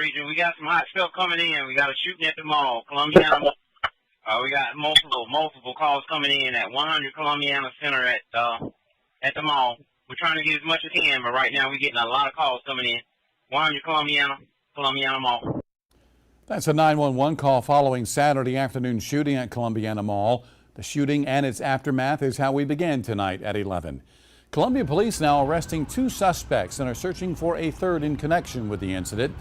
region. We got some hot stuff coming in. We got a shooting at the mall, Columbiana. We got multiple calls coming in at 100 Columbiana Center at the mall. We're trying to get as much as we can, but right now we're getting a lot of calls coming in. 100 Columbiana Mall. That's a 911 call following Saturday afternoon shooting at Columbiana Mall. The shooting and its aftermath is how we began tonight at 11. Columbia police now arresting 2 suspects and are searching for a third in connection with the incident.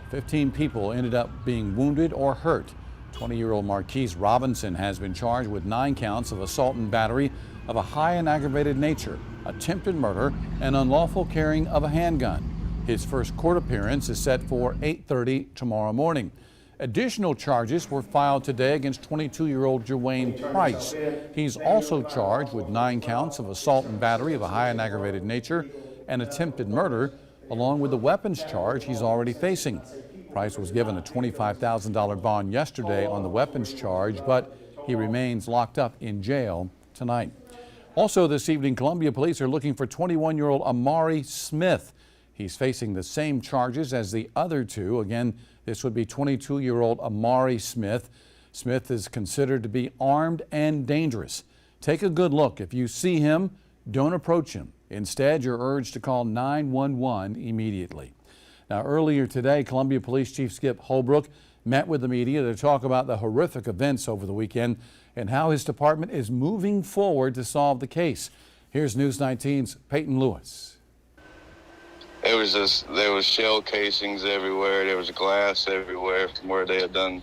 15 people ended up being wounded or hurt. 20-year-old Marquise Robinson has been charged with 9 counts of assault and battery of a high and aggravated nature, attempted murder, and unlawful carrying of a handgun. His first court appearance is set for 8:30 tomorrow morning. Additional charges were filed today against 22-year-old Jerwayne Price. He's also charged with 9 counts of assault and battery of a high and aggravated nature and attempted murder, along with the weapons charge he's already facing. Price was given a $25,000 bond yesterday on the weapons charge, but he remains locked up in jail tonight. Also this evening, Columbia police are looking for 21-year-old Amari Smith. He's facing the same charges as the other 2. Again, this would be 22-year-old Amari Smith. Smith is considered to be armed and dangerous. Take a good look. If you see him, don't approach him. Instead, you're urged to call 911 immediately. Now, earlier today, Columbia Police Chief Skip Holbrook met with the media to talk about the horrific events over the weekend and how his department is moving forward to solve the case. Here's News 19's Peyton Lewis. There was shell casings everywhere. There was glass everywhere from where they had done,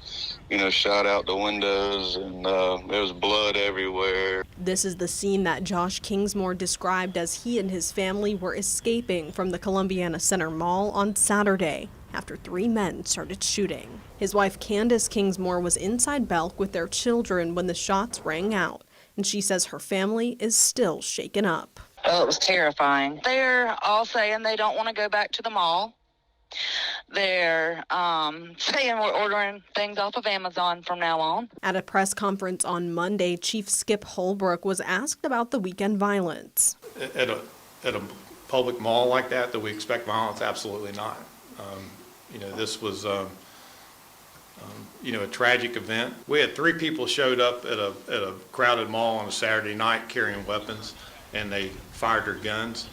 shot out the windows, and there was blood everywhere. This is the scene that Josh Kingsmore described as he and his family were escaping from the Columbiana Center Mall on Saturday after 3 men started shooting. His wife Candace Kingsmore was inside Belk with their children when the shots rang out, and she says her family is still shaken up. Oh, it was terrifying. They're all saying they don't want to go back to the mall. They're saying we're ordering things off of Amazon from now on. At a press conference on Monday, Chief Skip Holbrook was asked about the weekend violence. At a public mall like that, do we expect violence? Absolutely not. This was a tragic event. We had 3 people showed up at a crowded mall on a Saturday night carrying weapons, and they fired their guns,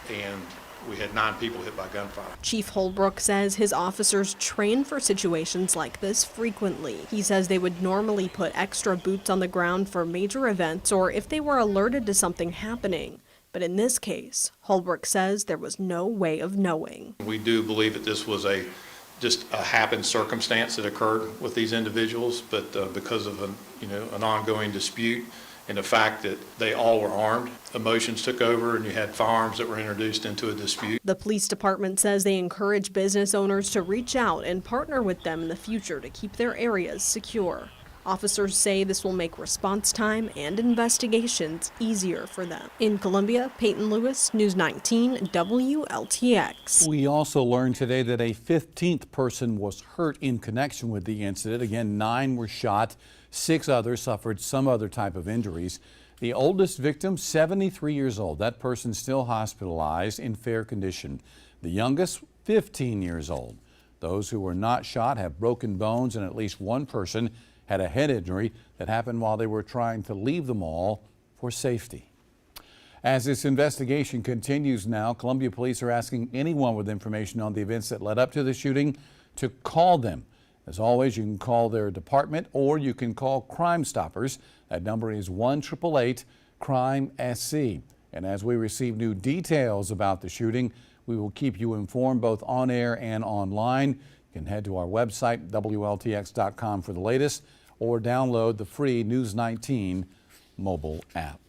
and we had 9 people hit by gunfire. Chief Holbrook says his officers train for situations like this frequently. He says they would normally put extra boots on the ground for major events or if they were alerted to something happening. But in this case, Holbrook says there was no way of knowing. We do believe that this was just a happened circumstance that occurred with these individuals, but because of an ongoing dispute, and the fact that they all were armed, emotions took over and you had firearms that were introduced into a dispute. The police department says they encourage business owners to reach out and partner with them in the future to keep their areas secure. Officers say this will make response time and investigations easier for them. In Columbia, Peyton Lewis, News 19 WLTX. We also learned today that a 15th person was hurt in connection with the incident. Again, 9 were shot. 6 others suffered some other type of injuries. The oldest victim, 73 years old. That person still hospitalized in fair condition. The youngest, 15 years old. Those who were not shot have broken bones, and at least 1 person had a head injury that happened while they were trying to leave the mall for safety. As this investigation continues now, Columbia police are asking anyone with information on the events that led up to the shooting to call them. As always, you can call their department or you can call Crime Stoppers. That number is 1-888-CRIME-SC. And as we receive new details about the shooting, we will keep you informed both on air and online. You can head to our website, WLTX.com, for the latest, or download the free News 19 mobile app.